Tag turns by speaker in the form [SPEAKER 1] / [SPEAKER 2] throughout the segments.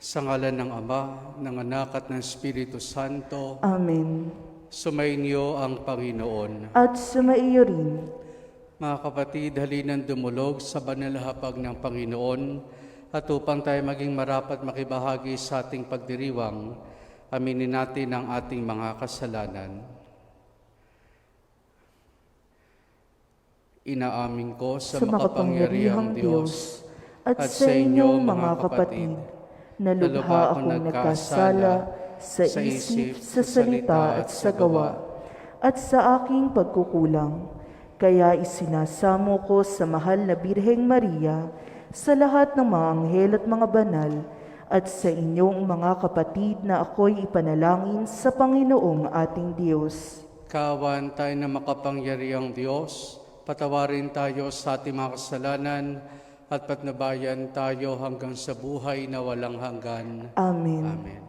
[SPEAKER 1] Sa ngalan ng Ama, ng Anak at ng Espiritu Santo.
[SPEAKER 2] Amen.
[SPEAKER 1] Sumainyo ang Panginoon.
[SPEAKER 2] At sumaiyo rin.
[SPEAKER 1] Mga kapatid, halinan dumulog sa banal na hapag ng Panginoon at upang tayo maging marapat makibahagi sa ating pagdiriwang, aminin natin ang ating mga kasalanan. Inaamin ko sa makapangyarihang Diyos
[SPEAKER 2] at sa inyong mga kapatid, na lubha akong nagkasala sa isip, sa salita at sa gawa, at sa aking pagkukulang. Kaya isinasamo ko sa mahal na Birheng Maria, sa lahat ng mga anghel at mga banal, at sa inyong mga kapatid na ako'y ipanalangin sa Panginoong ating Diyos.
[SPEAKER 1] Kaawaan tayo na makapangyarihang Diyos, patawarin tayo sa ating mga kasalanan at patnubayan tayo hanggang sa buhay na walang hanggan.
[SPEAKER 2] Amen.
[SPEAKER 1] Amen.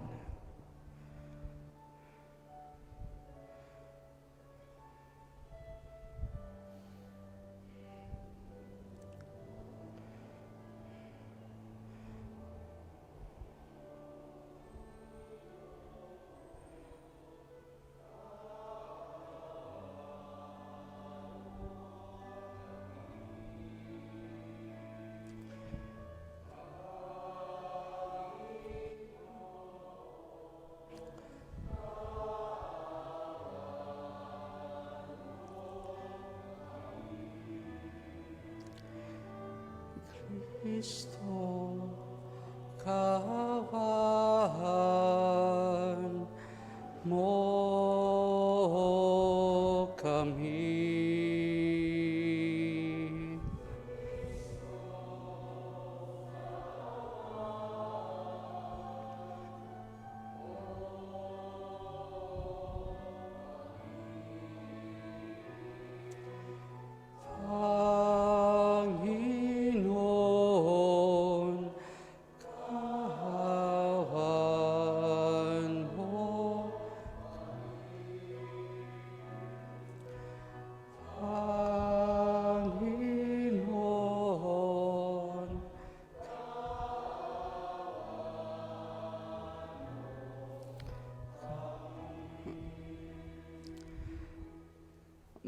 [SPEAKER 1] Kristo, kaawaan mo kami. Panginoon, kaawaan mo. Panginoon,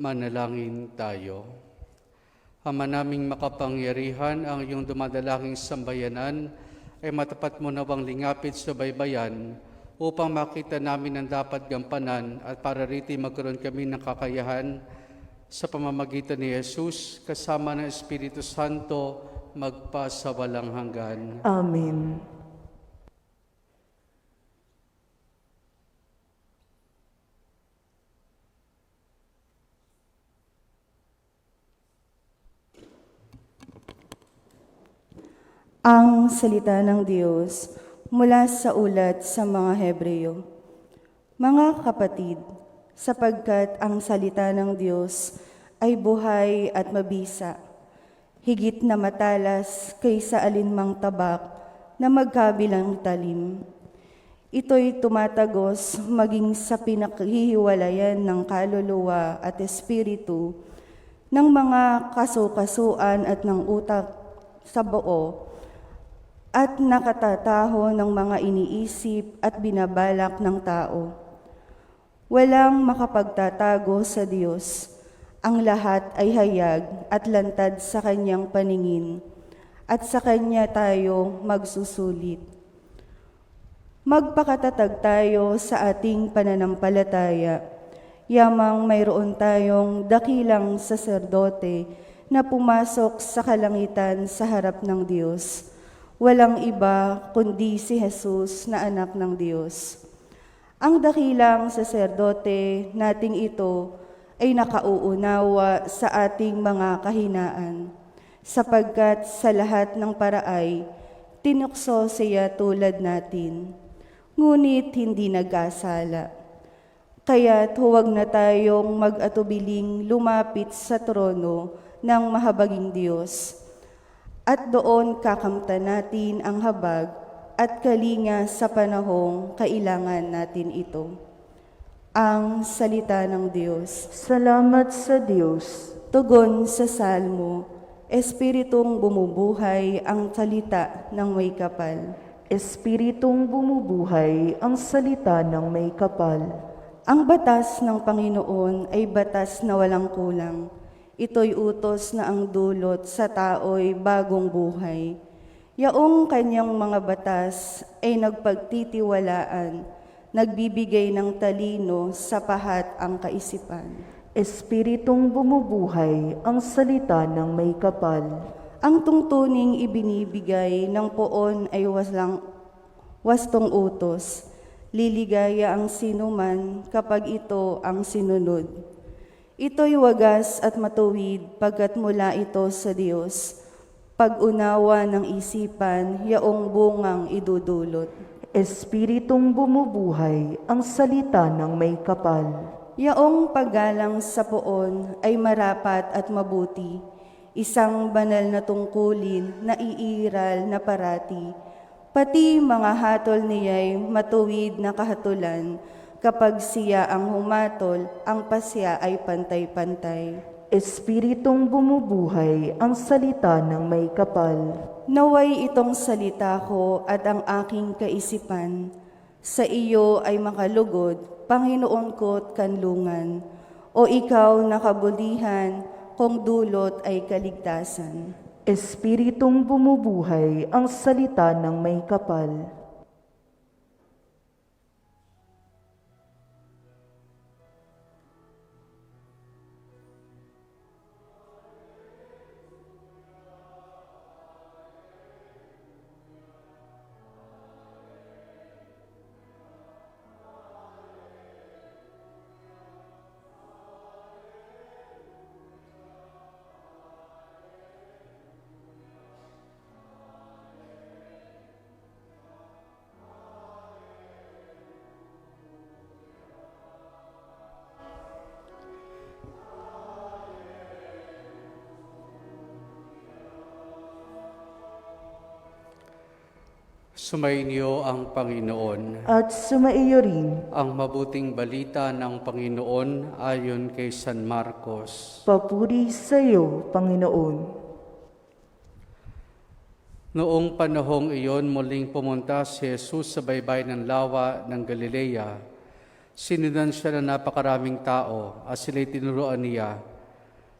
[SPEAKER 1] manalangin tayo. Ama naming makapangyarihan, ang iyong dumadalangin sambayanan ay matapat mo nawang lingapit sa baybayan upang makita namin ang dapat gampanan at para rito magkaroon kami ng kakayahan sa pamamagitan ni Jesus kasama ng Espiritu Santo magpasawalang hanggan.
[SPEAKER 2] Amen.
[SPEAKER 3] Ang salita ng Diyos mula sa ulat sa mga Hebreo. Mga kapatid, sapagkat ang salita ng Diyos ay buhay at mabisa, higit na matalas kaysa alinmang tabak na magkabilang talim. Ito'y tumatagos maging sa pinaghihiwalayan ng kaluluwa at espiritu, ng mga kasukasuan at ng utak sa buo, at nakatataho ng mga iniisip at binabalak ng tao. Walang makapagtatago sa Diyos. Ang lahat ay hayag at lantad sa Kanyang paningin, at sa Kanya tayo magsusulit. Magpakatatag tayo sa ating pananampalataya. Yamang mayroon tayong dakilang saserdote na pumasok sa kalangitan sa harap ng Diyos. Walang iba kundi si Jesus na anak ng Diyos. Ang dakilang saserdote nating ito ay nakauunawa sa ating mga kahinaan, sapagkat sa lahat ng paraay, tinukso siya tulad natin, ngunit hindi nagkasala. Kaya't huwag na tayong mag-atubiling lumapit sa trono ng mahabaging Diyos, at doon kakamtan natin ang habag at kalinga sa panahong kailangan natin ito. Ang salita ng Diyos.
[SPEAKER 2] Salamat sa Diyos.
[SPEAKER 3] Tugon sa salmo, Espiritong bumubuhay ang salita ng may kapal.
[SPEAKER 2] Espiritong bumubuhay ang salita ng may kapal.
[SPEAKER 3] Ang batas ng Panginoon ay batas na walang kulang. Ito'y utos na ang dulot sa tao'y bagong buhay. Yaong kanyang mga batas ay nagpagtitiwalaan, nagbibigay ng talino sa pahat ang kaisipan.
[SPEAKER 2] Espiritong bumubuhay ang salita ng may kapal.
[SPEAKER 3] Ang tungtuning ibinibigay ng poon ay wastong utos. Liligaya ang sinuman kapag ito ang sinunod. Ito'y wagas at matuwid pagkat mula ito sa Diyos. Pag-unawa ng isipan, yaong bungang idudulot.
[SPEAKER 2] Espiritong bumubuhay ang salita ng may kapal.
[SPEAKER 3] Yaong paggalang sa poon ay marapat at mabuti, isang banal na tungkulin na iiral na parati. Pati mga hatol niya'y matuwid na kahatulan, kapag siya ang humatol, ang pasya ay pantay-pantay.
[SPEAKER 2] Espiritong bumubuhay ang salita ng may kapal.
[SPEAKER 3] Naway itong salita ko at ang aking kaisipan, sa iyo ay makalugod, Panginoon ko't kanlungan, o ikaw na kabulihan, kung dulot ay kaligtasan.
[SPEAKER 2] Espiritong bumubuhay ang salita ng may kapal.
[SPEAKER 1] Sumainyo ang Panginoon.
[SPEAKER 2] At sumaiyo rin,
[SPEAKER 1] Ang mabuting balita ng Panginoon ayon kay San Marcos.
[SPEAKER 2] papuri sa iyo, Panginoon.
[SPEAKER 1] Noong panahong iyon, muling pumunta si Jesus sa baybay ng lawa ng Galilea. Sinundan siya ng napakaraming tao at sila'y tinuruan niya.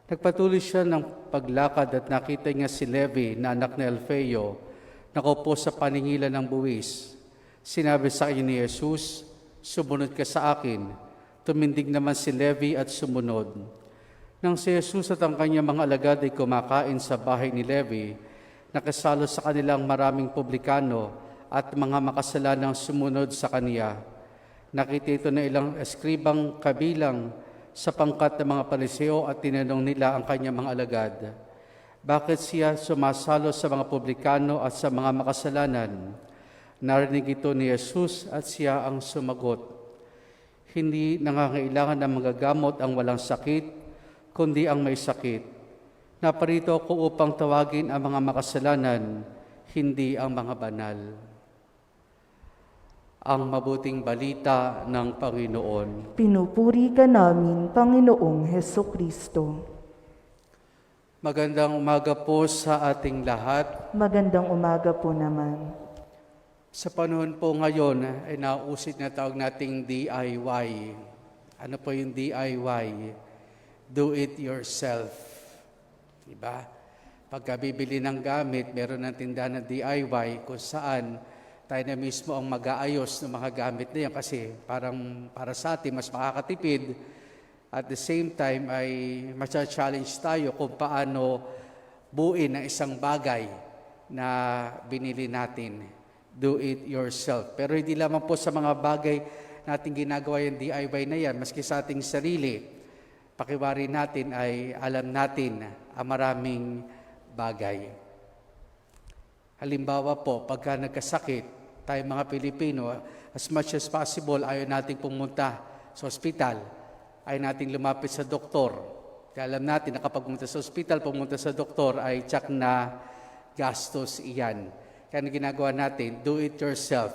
[SPEAKER 1] Nagpatuloy siya ng paglakad at nakita niya si Levi na anak ni Alfeo, nakaupo sa paningilan ng buwis. Sinabi sa kanya ni Jesus, "Sumunod ka sa akin." Tumindig naman si Levi at sumunod. Nang si Jesus at ang kanyang mga alagad ay kumakain sa bahay ni Levi, nakasalo sa kanilang maraming publikano at mga makasalanang sumunod sa kaniya. Nakita ito na ilang eskribang kabilang sa pangkat ng mga Pariseo at tinanong nila ang kanyang mga alagad, bakit siya sumasalo sa mga publikano at sa mga makasalanan? Narinig ito ni Jesus at siya ang sumagot, "Hindi nangangailangan ng magagamot ang walang sakit, kundi ang may sakit. Naparito ako upang tawagin ang mga makasalanan, hindi ang mga banal." Ang mabuting balita ng Panginoon.
[SPEAKER 2] Pinupuri ka namin, Panginoong Hesukristo.
[SPEAKER 1] Magandang umaga po sa ating lahat.
[SPEAKER 2] Magandang umaga po naman.
[SPEAKER 1] Sa panahon po ngayon ay nauusit na tawag nating DIY. Ano po yung DIY? Do it yourself. Diba? Pagka bibili ng gamit, meron ng tindahan ng DIY kung saan tayo na mismo ang mag-aayos ng mga gamit na yan kasi parang para sa atin mas makakatipid. At the same time ay matcha-challenge tayo kung paano buuin ang isang bagay na binili natin. Do it yourself. Pero hindi lamang po sa mga bagay natin ginagawa yung DIY na yan, maski sa ating sarili. Pakiwari natin ay alam natin ang maraming bagay. Halimbawa po, pagka nagkasakit, tayo mga Pilipino, as much as possible, ayaw nating pumunta sa ospital. Ay natin lumapit sa doktor. Kaya alam natin na kapag pumunta sa ospital, pumunta sa doktor, ay tsak na gastos iyan. Kaya ginagawa natin, do it yourself.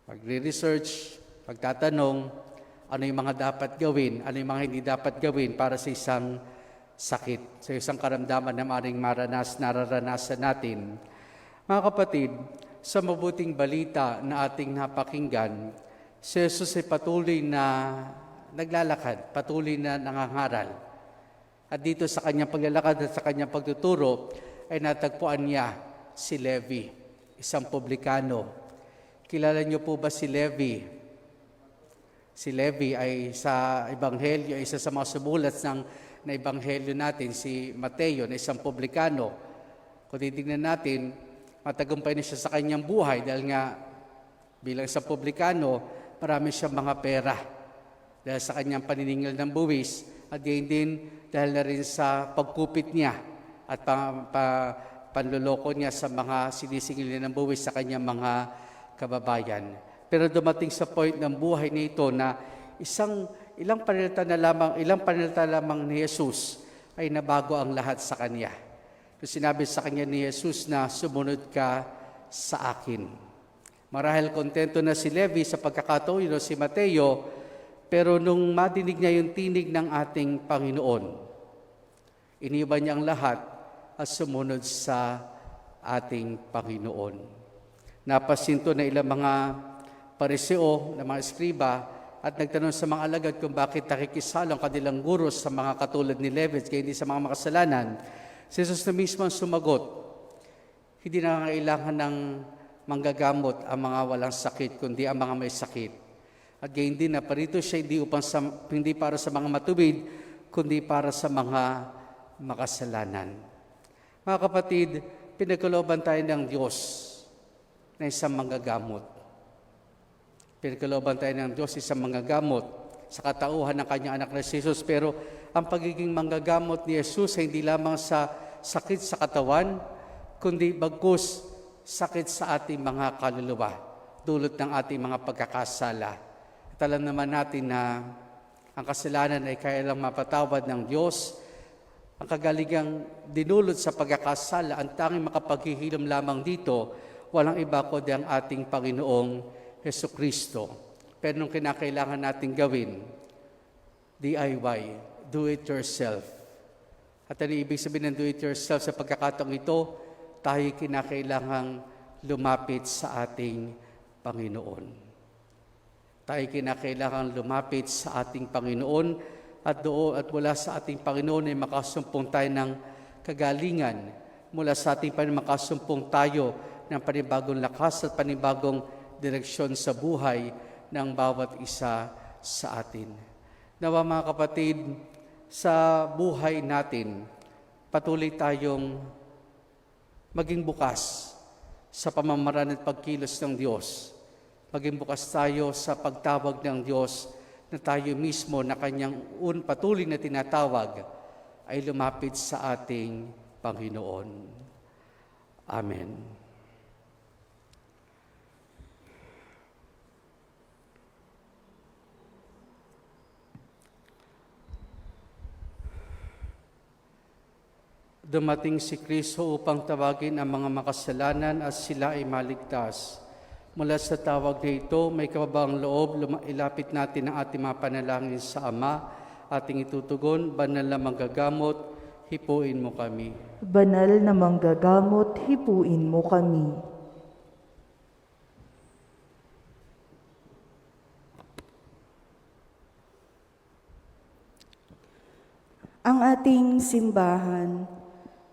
[SPEAKER 1] Magre-research, pagtatanong, ano yung mga dapat gawin, ano yung mga hindi dapat gawin para sa isang sakit, sa isang karamdaman na maaaring nararanasan natin. Mga kapatid, sa mabuting balita na ating napakinggan, si Jesus ay patuloy na naglalakad, patuloy na nangangaral. At dito sa kanyang paglalakad at sa kanyang pagtuturo ay natagpuan niya si Levi, isang publikano. Kilala niyo po ba si Levi? Si Levi ay sa Ebanghelyo, isa sa mga sumulat na Ebanghelyo natin, si Mateo, na isang publikano. Kung titignan natin, matagumpay na siya sa kanyang buhay dahil nga bilang isang publikano, marami siyang mga pera dahil sa kanyang paniningil ng buwis at gayon din dahil na rin sa pagkupit niya at panloloko niya sa mga sinisingil niya ng buwis sa kanyang mga kababayan. Pero dumating sa point ng buhay nito na ilang pananalita lamang ni Jesus ay nabago ang lahat sa kanya. Sinabi sa kanya ni Jesus na sumunod ka sa akin. Marahil kontento na si Levi sa pagkakataon o si Mateo, pero nung madinig niya yung tinig ng ating Panginoon, iniwan niya ang lahat at sumunod sa ating Panginoon. Napasinto na ilang mga pariseo, na mga eskriba, at nagtanong sa mga alagad kung bakit nakikisalo ang kanilang guro sa mga katulad ni Levi, kaya hindi sa mga makasalanan. Si Jesus na mismo ang sumagot, hindi na kailangan ng manggagamot ang mga walang sakit, kundi ang mga may sakit. At gayon din na parito siya hindi para sa mga matuwid, kundi para sa mga makasalanan. Mga kapatid, pinagkalooban tayo ng Diyos na isang manggagamot. Pinagkalooban tayo ng Diyos isang manggagamot sa katauhan ng kanyang anak na si Jesus. Pero ang pagiging manggagamot ni Jesus ay hindi lamang sa sakit sa katawan, kundi bagkus sakit sa ating mga kaluluwa, dulot ng ating mga pagkakasala. At alam naman natin na ang kasalanan ay kaya lang mapatawad ng Diyos. Ang kagaligang dinulot sa pagkakasala, ang tanging makapaghihilom lamang dito, walang iba kundi ang ating Panginoong Jesucristo. Pero nung kinakailangan natin gawin, DIY, do it yourself. At ano ibig sabihin ng do it yourself sa pagkakataong ito? Tayo kinakailangang lumapit sa ating Panginoon. Tayo kinakailangang lumapit sa ating Panginoon at mula sa ating Panginoon ay makasumpong tayo ng kagalingan. Mula sa ating Panginoon makasumpong tayo ng panibagong lakas at panibagong direksyon sa buhay ng bawat isa sa atin. Nawa mga kapatid, sa buhay natin, patuloy tayong maging bukas sa pamamaraan at pagkilos ng Diyos. Maging bukas tayo sa pagtawag ng Diyos na tayo mismo na kanyang patuloy na tinatawag ay lumapit sa ating Panginoon. Amen. Dumating si Kristo upang tawagin ang mga makasalanan at sila ay maligtas. Mula sa tawag na ito, may kababaang loob, ilapit natin ang ating mga panalangin sa Ama, ating itutugon, banal na manggagamot, hipuin mo kami.
[SPEAKER 2] Banal na manggagamot, hipuin mo kami.
[SPEAKER 3] Ang ating simbahan,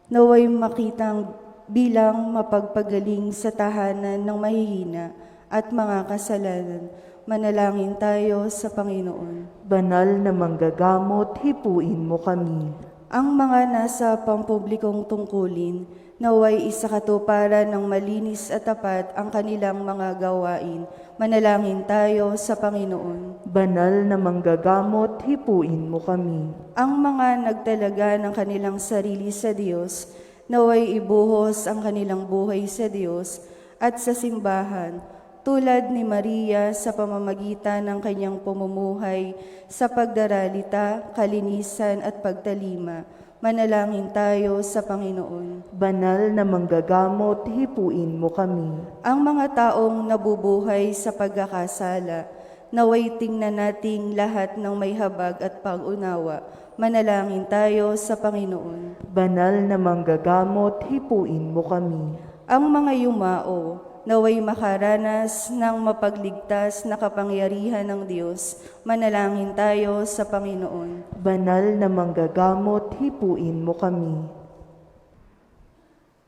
[SPEAKER 3] naway makitang bilang mapagpagaling sa tahanan ng mahihina at mga kasalanan, manalangin tayo sa Panginoon.
[SPEAKER 2] Banal na manggagamot, hipuin mo kami.
[SPEAKER 3] Ang mga nasa pampublikong tungkulin, naway isakatuparan ng malinis at tapat ang kanilang mga gawain, manalangin tayo sa Panginoon.
[SPEAKER 2] Banal na manggagamot, hipuin mo kami.
[SPEAKER 3] Ang mga nagtalaga ng kanilang sarili sa Diyos, naway ibuhos ang kanilang buhay sa Diyos at sa simbahan, tulad ni Maria sa pamamagitan ng kanyang pamumuhay sa pagdaralita, kalinisan at pagtalima. Manalangin tayo sa Panginoon.
[SPEAKER 2] Banal na manggagamot, hipuin mo kami.
[SPEAKER 3] Ang mga taong nabubuhay sa pagkakasala, naway tingnan nating lahat ng may habag at pag-unawa. Manalangin tayo sa Panginoon.
[SPEAKER 2] Banal na manggagamot, hipuin mo kami.
[SPEAKER 3] ang mga yumao, naway makaranas ng mapagligtas na kapangyarihan ng Diyos. Manalangin tayo sa Panginoon.
[SPEAKER 2] Banal na manggagamot, hipuin mo kami.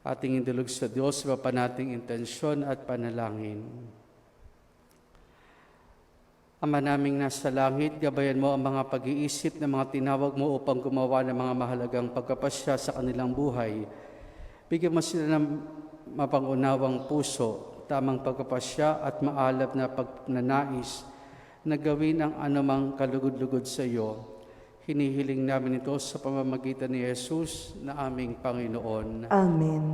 [SPEAKER 1] Ating indulog sa Diyos, iba pa nating intensyon at panalangin. Ama naming nasa langit, gabayan mo ang mga pag-iisip ng mga tinawag mo upang gumawa ng mga mahalagang pagkapasya sa kanilang buhay. Bigyan mo sila ng mapangunawang puso, tamang pagkapasya at maalab na pagnanais na gawin ang anumang kalugod-lugod sa iyo. Hinihiling namin ito sa pamamagitan ni Jesus na aming Panginoon.
[SPEAKER 2] Amen.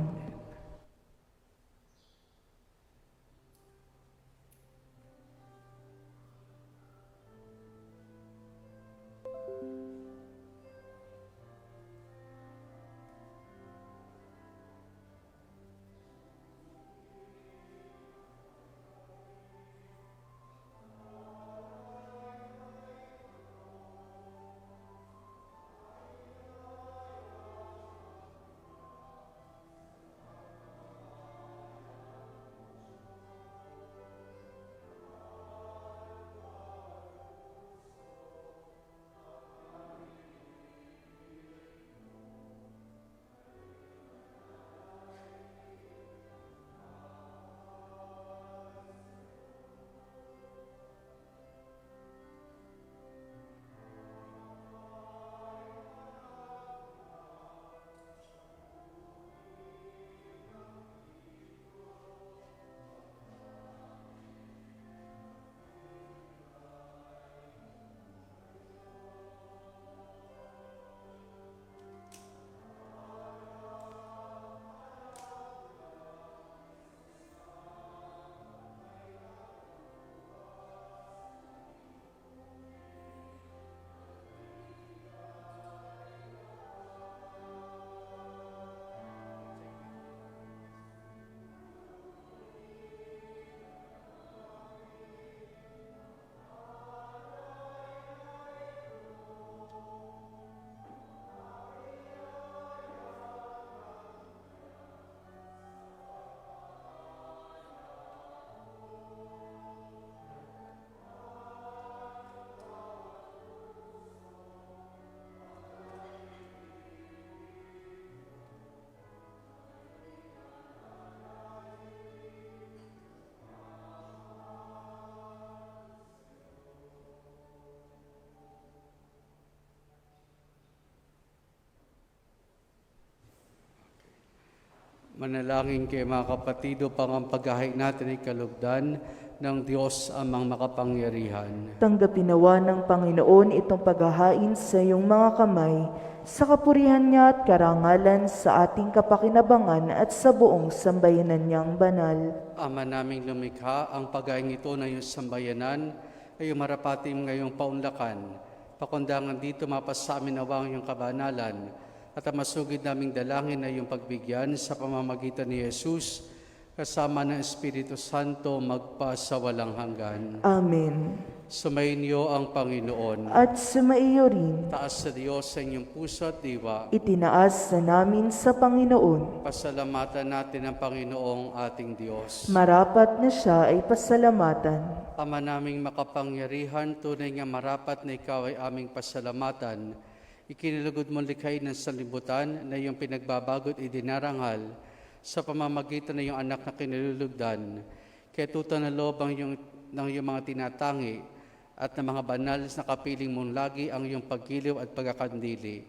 [SPEAKER 1] Manalangin kayo mga kapatid upang ang paghahain natin ay kalugdan ng Diyos amang makapangyarihan.
[SPEAKER 2] Tanggapin nawa ng Panginoon itong paghahain sa iyong mga kamay, sa kapurihan niya at karangalan sa ating kapakinabangan at sa buong sambayanan niyang banal.
[SPEAKER 1] Ama naming lumikha, ang paghahain ito ng iyong sambayanan ay umarapating ngayong paunlakan. Pakundangan dito mapasamin nawa ang iyong kabanalan, at ang masugid naming dalangin ay iyong pagbigyan sa pamamagitan ni Jesus, kasama ng Espiritu Santo magpa sa walang hanggan.
[SPEAKER 2] Amen.
[SPEAKER 1] Sumainyo ang Panginoon.
[SPEAKER 2] At sumaiyo rin,
[SPEAKER 1] Taas sa Diyos sa inyong puso at diwa.
[SPEAKER 2] itinaas na namin sa Panginoon.
[SPEAKER 1] Pasalamatan natin ang Panginoong ating Diyos.
[SPEAKER 2] Marapat na siya ay pasalamatan.
[SPEAKER 1] Ama naming makapangyarihan, tunay nga marapat na ikaw ay aming pasalamatan. Ikinilugod mo likhay ng sanlibutan na iyong pinagbabagot idinarangal sa pamamagitan ng iyong anak na kinilulugdan. Kaya tuta na loob ng iyong mga tinatangi at ng mga banal na kapiling mong lagi ang iyong paggiliw at pagkakandili.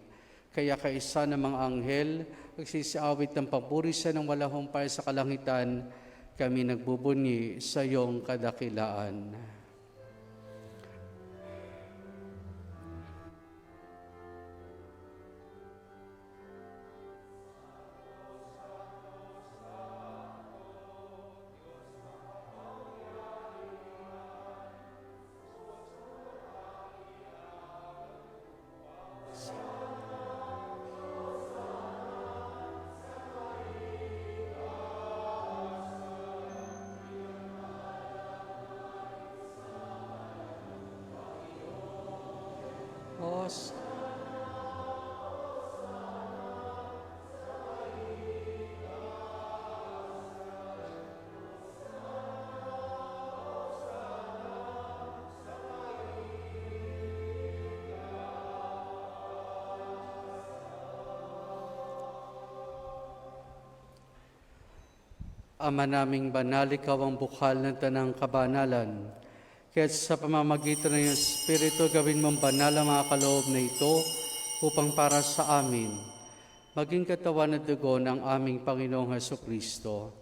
[SPEAKER 1] Kaya kaisa ng mga anghel, nagsisiawit ng papurisan ng walang humpay sa kalangitan, kami nagbubunyi sa iyong kadakilaan. Os. Ama naming banal, ikaw ang bukal ng tanang kabanalan. Kaya sa pamamagitan ng iyong Espiritu, gawin mong banal ang mga kaloob na ito upang para sa amin, maging katawan at dugo ng aming Panginoong Hesukristo.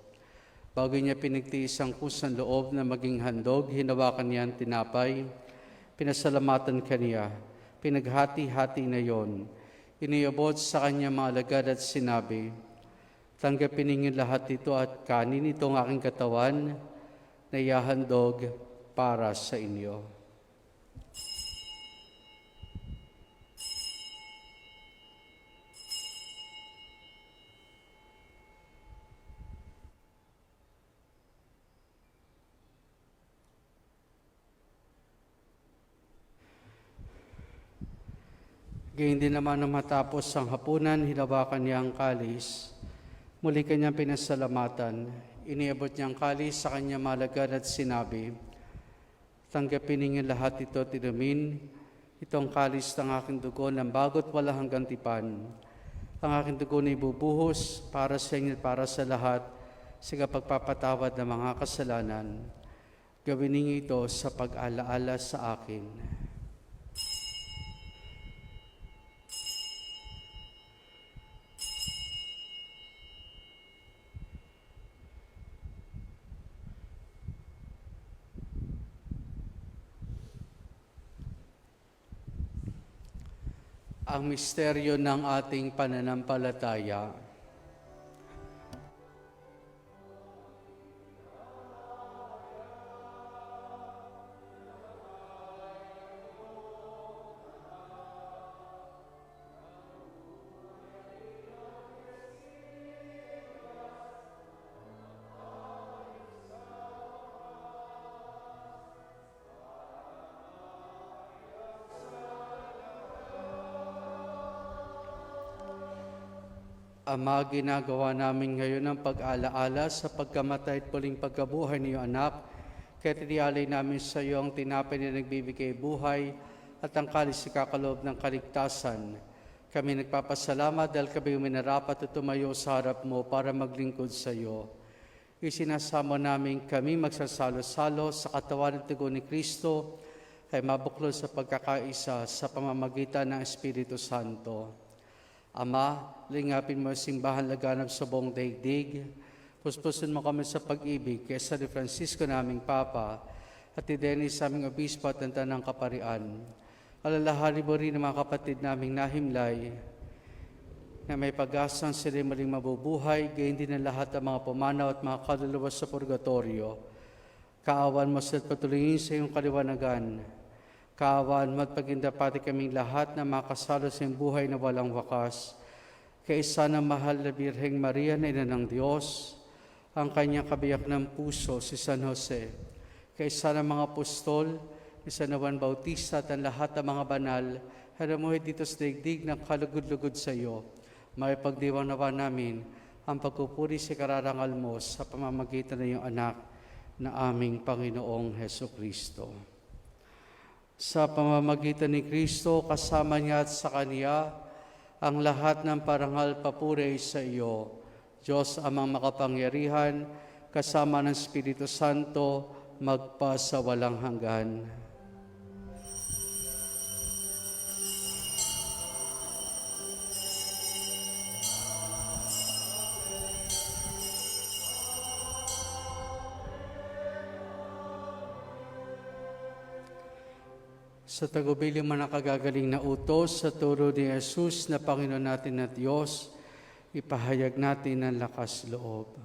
[SPEAKER 1] Bago niya pinagtiis ang kusang loob na maging handog, hinawakan niya ang tinapay, pinasalamatan kaniya, pinaghati-hati na yon. Iniabot sa kanya mga alagad at sinabi, tanggapin ninyo lahat ito at kanin itong aking katawan na ihahandog para sa inyo. Gayun din naman nang matapos ang hapunan, hinawakan niya ang kalis. Muli kanyang pinasalamatan. Iniabot niya ang kalis sa kanyang malagad at sinabi, tanggapin ninyo lahat ito at inumin. Itong kalis ng aking dugo ng bago't wala hanggang tipan. Ang aking dugo na ibubuhos para sa inyo at para sa lahat sa pagpapatawad ng mga kasalanan. Gawin ninyo ito sa pag-alaala sa akin. Ang misteryo ng ating pananampalataya. Ama, ginagawa namin ngayon ang pag-alaala sa pagkamatay at muling pagkabuhay ni iyong anak. Kaya tinialay namin sa iyo ang tinapay na nagbibigay buhay at ang kalis na kakaloob ng kaligtasan. Kami nagpapasalamat dahil kami minarapat at tumayo sa harap mo para maglingkod sa iyo. Isinasamo namin kami magsasalo-salo sa katawan at dugo ni Kristo ay mabuklod sa pagkakaisa sa pamamagitan ng Espiritu Santo. Ama, lingapin mo ang simbahan laganap sa buong daigdig. Puspusin mo kami sa pag-ibig kay San Francisco naming Papa at ni Dennis aming Obispo at ng Tanang Kaparian. Alalahanin mo rin ang mga kapatid naming nahimlay na may pag-asang sila maling mabubuhay, gayon din ang lahat ng mga pumanaw at mga kaluluwa sa purgatorio. Kaawan mo sa patuloyin sa iyong kaliwanagan. Kaawaan mo at pagindapati kaming lahat na makasalo sa buhay na walang wakas. Kaisa ng mahal na Birheng Maria na Ina ng Diyos, ang kanyang kabiyak ng puso, si San Jose. Kaisa ng mga apostol, ni San Juan Bautista at ang lahat ng mga banal, hanamuhay dito sa daigdig ng kalugod-lugod sa iyo. May pagdiwang nawa namin ang pagpupuri sa kararangal mo sa pamamagitan ng iyong anak na aming Panginoong Hesukristo. Sa pamamagitan ni Kristo, kasama niya at sa Kanya, ang lahat ng parangal papuri sa iyo, Diyos amang makapangyarihan, kasama ng Espiritu Santo, magpa sa walang hanggan. Sa tagubilin man nakagagaling na utos sa turo ni Jesus na Panginoon natin at Diyos, ipahayag natin ang lakas loob.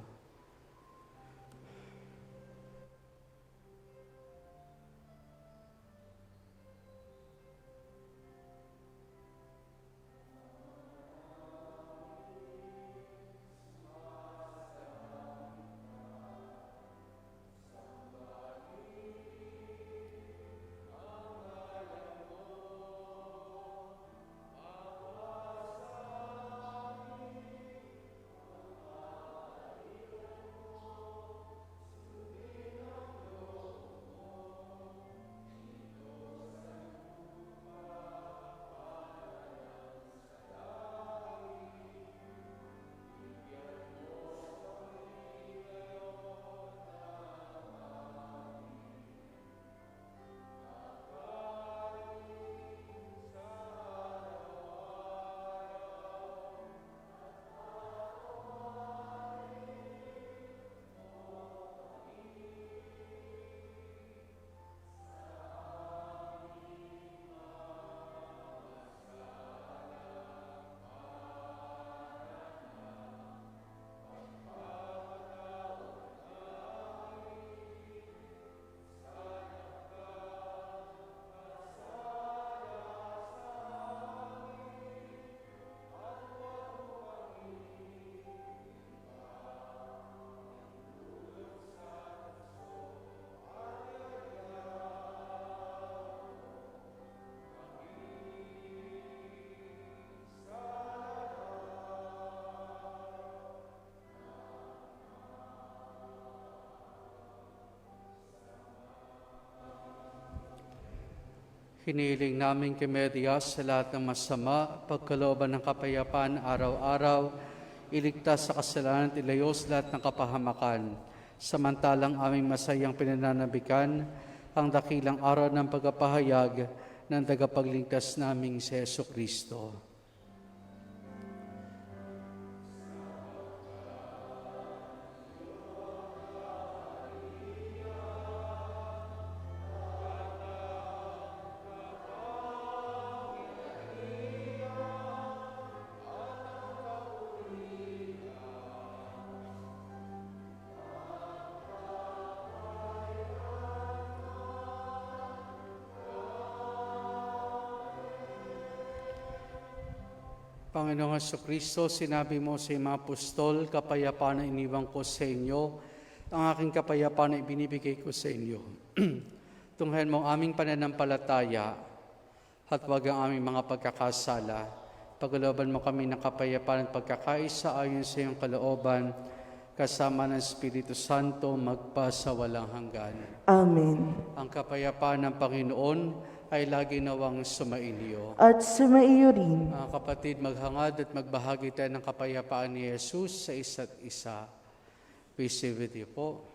[SPEAKER 1] Hinihiling namin kay Maria sa lahat ng masama, pagkalooban ng kapayapaan araw-araw, iligtas sa kasalanan at ilayo sa lahat ng kapahamakan. Samantalang aming masayang pinananabikan ang dakilang araw ng pagpapahayag ng tagapagligtas naming si Jesucristo. Panginoong Jesucristo, sinabi mo sa mga apostol, kapayapaan na iniwan ko sa inyo, ang aking kapayapaan na ibinibigay ko sa inyo. Tunghayan mo ang aming pananampalataya at huwag ang aming mga pagkakasala. Pagkalooban mo kami ng kapayapaan at pagkakaisa ayon sa iyong kalooban, kasama ng Espiritu Santo, magpa sa walang hanggan.
[SPEAKER 2] Amen.
[SPEAKER 1] Ang kapayapaan ng Panginoon ay lagi nawang sumainyo.
[SPEAKER 2] At sumaiyo rin.
[SPEAKER 1] Mga kapatid, maghangad at magbahagi tayo ng kapayapaan ni Jesus sa isa't isa. Peace be with you po.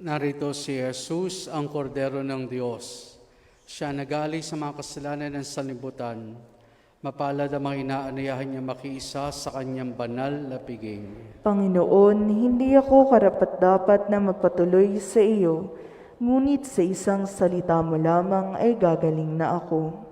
[SPEAKER 1] Narito si Jesus, ang kordero ng Diyos. Siya nag-aalay sa mga kasalanan ng sanlibutan. Mapalad ang mga inaanayahan niya makiisa sa kanyang banal na piging.
[SPEAKER 2] Panginoon, hindi ako karapat-dapat na magpatuloy sa iyo, ngunit sa isang salita mo lamang ay gagaling na ako.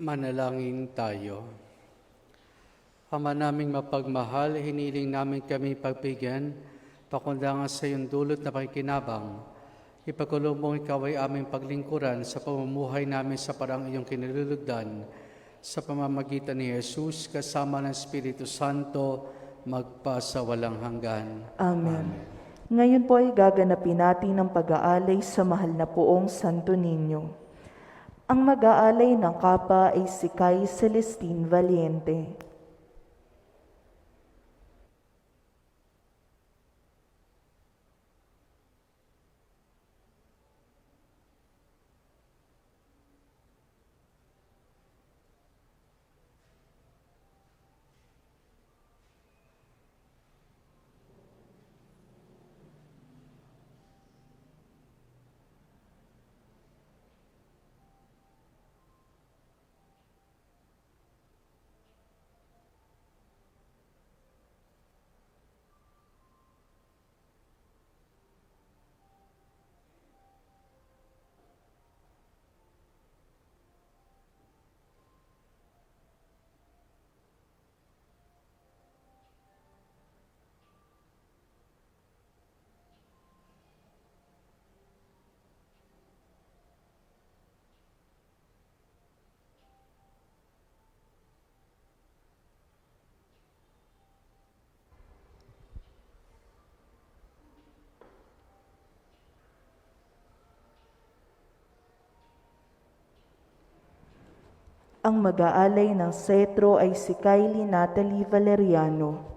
[SPEAKER 1] Manalangin tayo. Ama naming mapagmahal, hiniling namin kami pagbigyan, pakundangan sa iyong dulot na pakikinabang. Ipagkulong mong ikaw ay aming paglingkuran sa pamumuhay namin sa parang iyong kinalulugdan, sa pamamagitan ni Jesus kasama ng Espiritu Santo, magpa sa walang hanggan.
[SPEAKER 2] Amen. Ngayon po ay gaganapin natin ang pag-aalay sa mahal na poong Santo Niño. Ang mag-aalay ng kapa ay si Kay Celestine Valiente. Ang mag-aalay ng setro ay si Kylie Natalie Valeriano.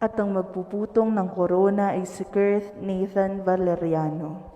[SPEAKER 2] At ang magpuputong ng korona ay si Kurt Nathan Valeriano.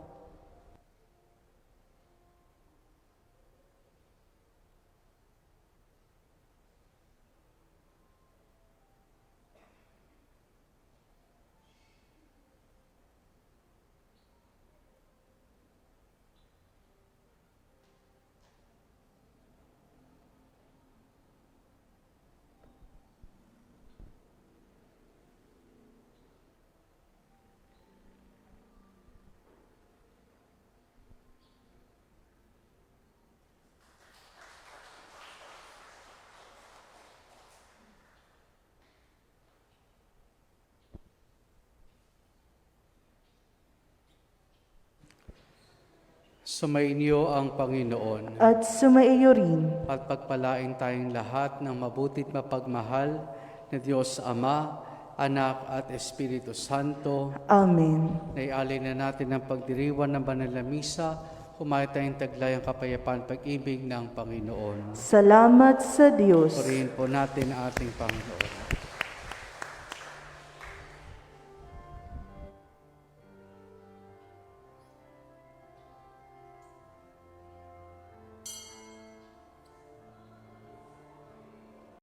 [SPEAKER 1] Sumainyo ang Panginoon
[SPEAKER 2] At sumaiyo rin.
[SPEAKER 1] at pagpalain tayong lahat ng mabutit mapagmahal na Diyos Ama, Anak at Espiritu Santo.
[SPEAKER 2] Amen.
[SPEAKER 1] Naialay na natin ang pagdiriwan ng banal na misa, humayo tayong taglay ang kapayapaan pag-ibig ng Panginoon.
[SPEAKER 2] Salamat sa Diyos.
[SPEAKER 1] Purihin po natin ang ating Panginoon.